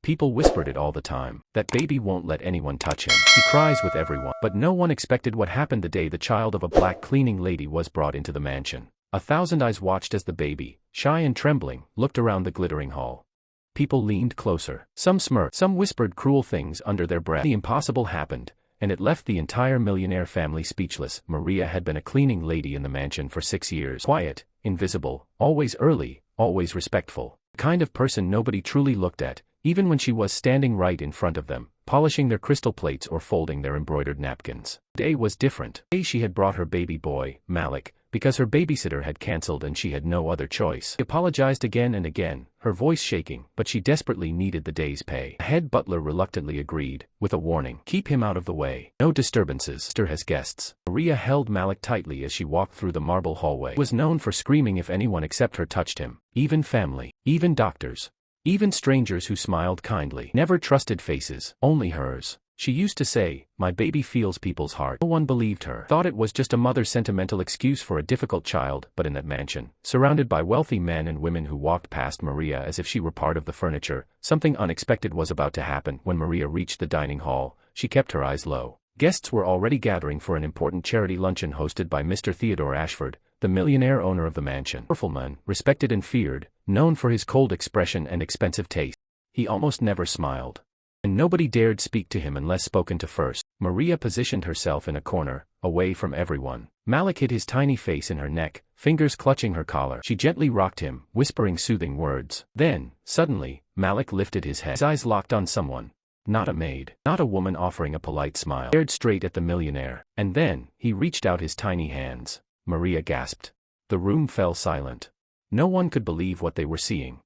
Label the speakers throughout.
Speaker 1: People whispered it all the time. That baby won't let anyone touch him. He cries with everyone. But no one expected what happened the day the child of a black cleaning lady was brought into the mansion. 1,000 eyes watched as the baby, shy and trembling, looked around the glittering hall. People leaned closer. Some smirked. Some whispered cruel things under their breath. The impossible happened, and it left the entire Millionaire family speechless. Maria had been a cleaning lady in the mansion for 6 years. Quiet, invisible, always early, always respectful. The kind of person nobody truly looked at, even when she was standing right in front of them, polishing their crystal plates or folding their embroidered napkins. Today was different. Today she had brought her baby boy, Malik, because her babysitter had cancelled and she had no other choice. She apologized again and again, her voice shaking, but she desperately needed the day's pay. The head butler reluctantly agreed, with a warning. Keep him out of the way. No disturbances. Sister has guests. Maria held Malik tightly as she walked through the marble hallway. He was known for screaming if anyone except her touched him. Even family. Even doctors. Even strangers who smiled kindly. Never trusted faces. Only hers. She used to say, "My baby feels people's heart." No one believed her. Thought it was just a mother's sentimental excuse for a difficult child, but in that mansion, surrounded by wealthy men and women who walked past Maria as if she were part of the furniture, something unexpected was about to happen. When Maria reached the dining hall, she kept her eyes low. Guests were already gathering for an important charity luncheon hosted by Mr. Theodore Ashford, the millionaire owner of the mansion. Powerful man, respected and feared, known for his cold expression and expensive taste. He almost never smiled. And nobody dared speak to him unless spoken to first. Maria positioned herself in a corner, away from everyone. Malik hid his tiny face in her neck, fingers clutching her collar. She gently rocked him, whispering soothing words. Then, suddenly, Malik lifted his head. His eyes locked on someone. Not a maid. Not a woman offering a polite smile. Stared straight at the millionaire. And then, he reached out his tiny hands. Maria gasped. The room fell silent. No one could believe what they were seeing.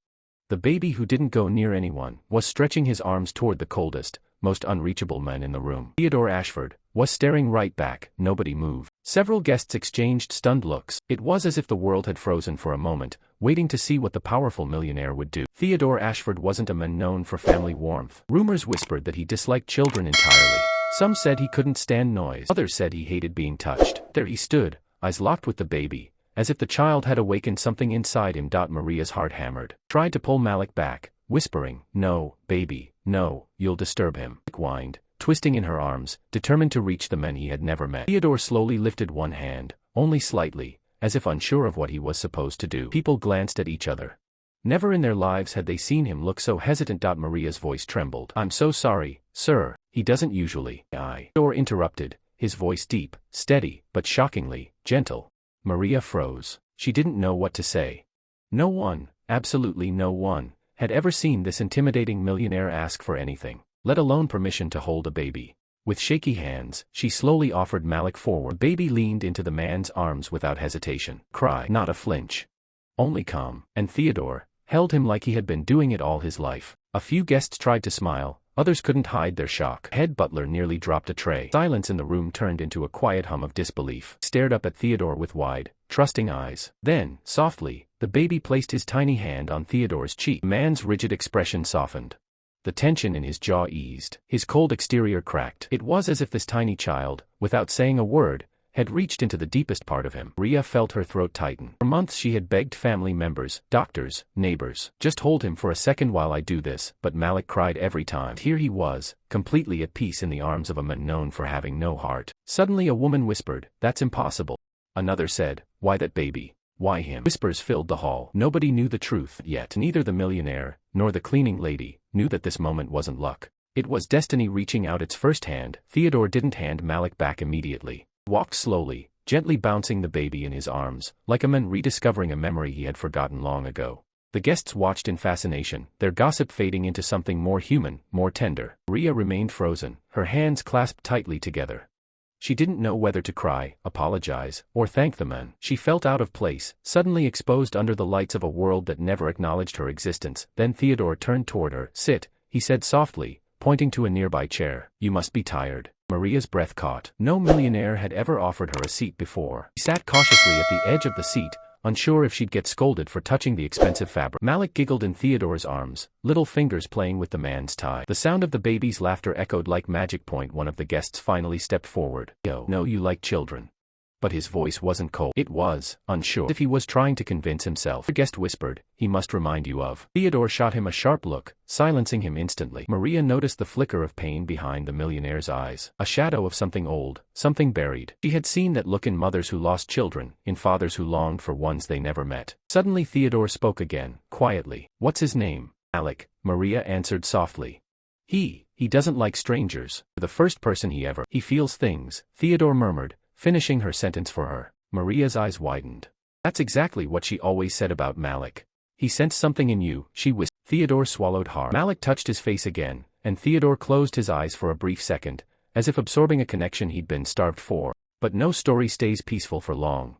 Speaker 1: The baby, who didn't go near anyone, was stretching his arms toward the coldest, most unreachable man in the room. Theodore Ashford was staring right back. Nobody moved. Several guests exchanged stunned looks. It was as if the world had frozen for a moment, waiting to see what the powerful millionaire would do. Theodore Ashford wasn't a man known for family warmth. Rumors whispered that he disliked children entirely. Some said he couldn't stand noise. Others said he hated being touched. There he stood, eyes locked with the baby, as if the child had awakened something inside him. Maria's heart hammered. Tried to pull Malik back, whispering, "No, baby, no, you'll disturb him." Malik whined, twisting in her arms, determined to reach the men he had never met. Theodore slowly lifted one hand, only slightly, as if unsure of what he was supposed to do. People glanced at each other. Never in their lives had they seen him look so hesitant. Maria's voice trembled. "I'm so sorry, sir, he doesn't usually." Theodore interrupted, his voice deep, steady, but shockingly gentle. Maria froze. She didn't know what to say. No one, absolutely no one, had ever seen this intimidating millionaire ask for anything, let alone permission to hold a baby. With shaky hands, she slowly offered Malik forward. The baby leaned into the man's arms without hesitation. Cry, not a flinch. Only calm. And Theodore held him like he had been doing it all his life. A few guests tried to smile. Others couldn't hide their shock. Head butler nearly dropped a tray. Silence in the room turned into a quiet hum of disbelief. Stared up at Theodore with wide, trusting eyes. Then, softly, the baby placed his tiny hand on Theodore's cheek. The man's rigid expression softened. The tension in his jaw eased. His cold exterior cracked. It was as if this tiny child, without saying a word, had reached into the deepest part of him. Maria felt her throat tighten. For months she had begged family members, doctors, neighbors, "Just hold him for a second while I do this," but Malik cried every time. Here he was, completely at peace in the arms of a man known for having no heart. Suddenly a woman whispered, "That's impossible." Another said, "Why that baby? Why him?" Whispers filled the hall. Nobody knew the truth yet. Neither the millionaire, nor the cleaning lady, knew that this moment wasn't luck. It was destiny reaching out its first hand. Theodore didn't hand Malik back immediately. Walked slowly, gently bouncing the baby in his arms, like a man rediscovering a memory he had forgotten long ago. The guests watched in fascination, their gossip fading into something more human, more tender. Maria remained frozen, her hands clasped tightly together. She didn't know whether to cry, apologize, or thank the man. She felt out of place, suddenly exposed under the lights of a world that never acknowledged her existence. Then Theodore turned toward her. "Sit," he said softly, pointing to a nearby chair. "You must be tired." Maria's breath caught. No millionaire had ever offered her a seat before. She sat cautiously at the edge of the seat, unsure if she'd get scolded for touching the expensive fabric. Malik giggled in Theodore's arms, little fingers playing with the man's tie. The sound of the baby's laughter echoed like magic. One of the guests finally stepped forward. "Yo, no, you like children." But his voice wasn't cold. It was unsure. As if he was trying to convince himself. The guest whispered, "He must remind you of." Theodore shot him a sharp look, silencing him instantly. Maria noticed the flicker of pain behind the millionaire's eyes. A shadow of something old, something buried. She had seen that look in mothers who lost children, in fathers who longed for ones they never met. Suddenly Theodore spoke again, quietly. "What's his name?" "Alec," Maria answered softly. He doesn't like strangers. The first person he feels things," Theodore murmured, finishing her sentence for her. Maria's eyes widened. "That's exactly what she always said about Malik. He sensed something in you," she whispered. Theodore swallowed hard. Malik touched his face again, and Theodore closed his eyes for a brief second, as if absorbing a connection he'd been starved for. But no story stays peaceful for long.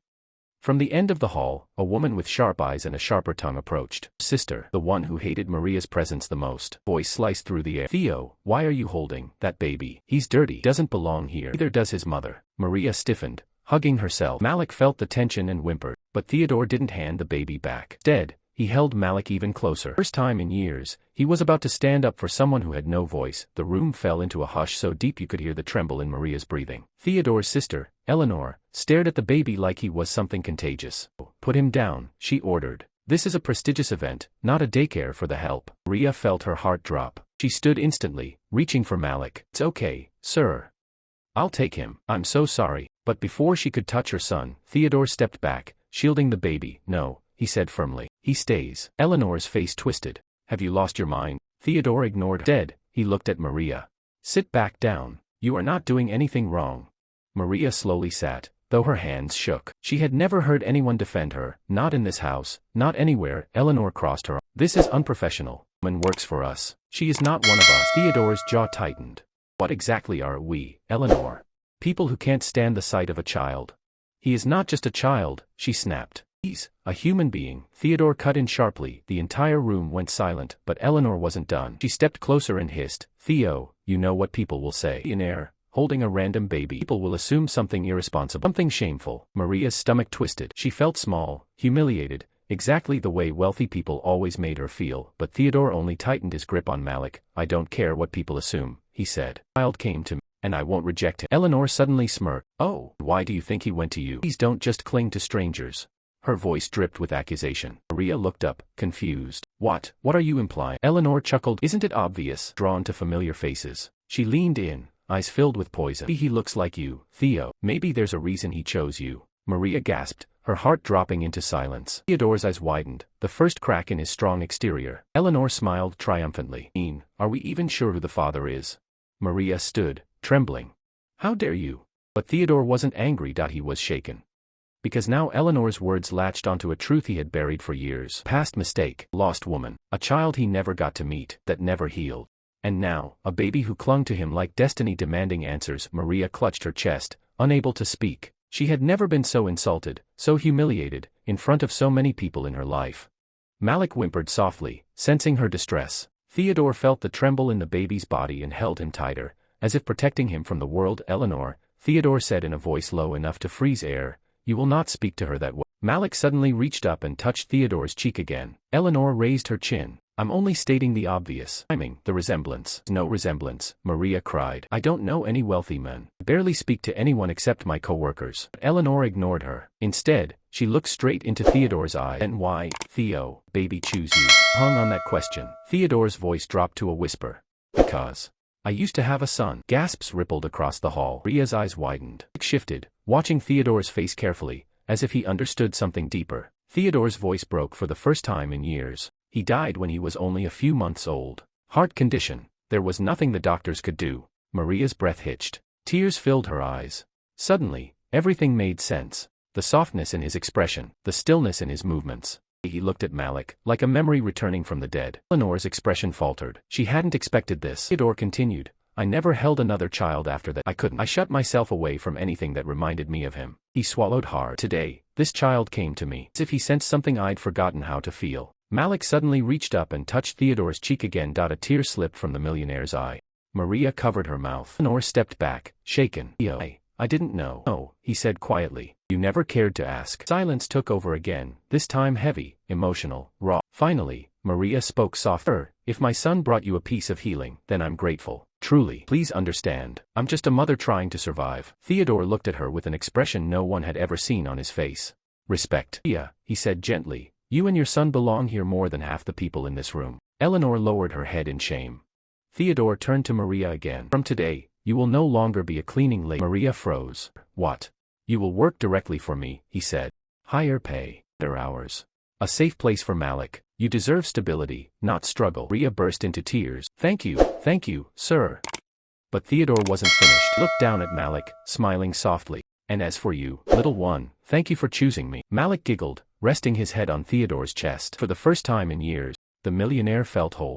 Speaker 1: From the end of the hall, a woman with sharp eyes and a sharper tongue approached. Sister, the one who hated Maria's presence the most. Voice sliced through the air. "Theo, why are you holding that baby? He's dirty. Doesn't belong here. Neither does his mother." Maria stiffened, hugging herself. Malik felt the tension and whimpered, but Theodore didn't hand the baby back. Instead, he held Malik even closer. First time in years, he was about to stand up for someone who had no voice. The room fell into a hush so deep you could hear the tremble in Maria's breathing. Theodore's sister, Eleanor, stared at the baby like he was something contagious. "Put him down," she ordered. "This is a prestigious event, not a daycare for the help." Maria felt her heart drop. She stood instantly, reaching for Malik. "It's okay, sir. I'll take him. I'm so sorry." But before she could touch her son, Theodore stepped back, shielding the baby. "No," he said firmly. "He stays." Eleanor's face twisted. "Have you lost your mind?" Theodore ignored her. "Dead." He looked at Maria. "Sit back down. You are not doing anything wrong." Maria slowly sat, though her hands shook. She had never heard anyone defend her, not in this house, not anywhere. Eleanor crossed her arms. "This is unprofessional. Woman works for us. She is not one of us." Theodore's jaw tightened. "What exactly are we, Eleanor? People who can't stand the sight of a child." "He is not just a child," she snapped. "He's a human being." Theodore cut in sharply. The entire room went silent, but Eleanor wasn't done. She stepped closer and hissed, "Theo, you know what people will say. Millionaire, holding a random baby. People will assume something irresponsible, something shameful." Maria's stomach twisted. She felt small, humiliated, exactly the way wealthy people always made her feel. But Theodore only tightened his grip on Malik. "I don't care what people assume," he said. "The child came to me, and I won't reject him." Eleanor suddenly smirked. "Oh, why do you think he went to you? Please don't just cling to strangers." Her voice dripped with accusation. Maria looked up, confused. What are you implying?" Eleanor chuckled. "Isn't it obvious?" Drawn to familiar faces, she leaned in, eyes filled with poison. "Maybe he looks like you, Theo. Maybe there's a reason he chose you." Maria gasped, her heart dropping into silence. Theodore's eyes widened, the first crack in his strong exterior. Eleanor smiled triumphantly. "Are we even sure who the father is?" Maria stood, trembling. "How dare you?" But Theodore wasn't angry. He was shaken. Because now Eleanor's words latched onto a truth he had buried for years. Past mistake, lost woman, a child he never got to meet, that never healed. And now, a baby who clung to him like destiny demanding answers. Maria clutched her chest, unable to speak. She had never been so insulted, so humiliated, in front of so many people in her life. Malik whimpered softly, sensing her distress. Theodore felt the tremble in the baby's body and held him tighter, as if protecting him from the world. "Eleanor," Theodore said in a voice low enough to freeze air, "you will not speak to her that way." Malik suddenly reached up and touched Theodore's cheek again. Eleanor raised her chin. "I'm only stating the obvious." The resemblance. "No resemblance," Maria cried. "I don't know any wealthy men. I barely speak to anyone except my co-workers." Eleanor ignored her. Instead, she looked straight into Theodore's eyes. "And why, Theo, baby choose you?" Hung on that question. Theodore's voice dropped to a whisper. "Because I used to have a son." Gasps rippled across the hall. Maria's eyes widened. She shifted, watching Theodore's face carefully, as if he understood something deeper. Theodore's voice broke for the first time in years. "He died when he was only a few months old. Heart condition. There was nothing the doctors could do." Maria's breath hitched. Tears filled her eyes. Suddenly, everything made sense. The softness in his expression, the stillness in his movements. He looked at Malik, like a memory returning from the dead. Eleanor's expression faltered. She hadn't expected this. Theodore continued, "I never held another child after that. I couldn't. I shut myself away from anything that reminded me of him." He swallowed hard. "Today, this child came to me, as if he sensed something I'd forgotten how to feel." Malik suddenly reached up and touched Theodore's cheek again. A tear slipped from the millionaire's eye. Maria covered her mouth. Eleanor stepped back, shaken. I didn't know." "Oh," he said quietly. "You never cared to ask." Silence took over again, this time heavy, emotional, raw. Finally, Maria spoke softly. "If my son brought you a piece of healing, then I'm grateful." Truly, please understand, I'm just a mother trying to survive. Theodore looked at her with an expression no one had ever seen on his face. Respect. Yeah, he said gently, you and your son belong here more than half the people in this room. Eleanor lowered her head in shame. Theodore turned to Maria again. From today, you will no longer be a cleaning lady. Maria froze. What? You will work directly for me, he said. Higher pay, better hours. A safe place for Malik. You deserve stability, not struggle. Maria burst into tears. Thank you, sir. But Theodore wasn't finished. Looked down at Malik, smiling softly. And as for you, little one, thank you for choosing me. Malik giggled, resting his head on Theodore's chest. For the first time in years, the millionaire felt whole.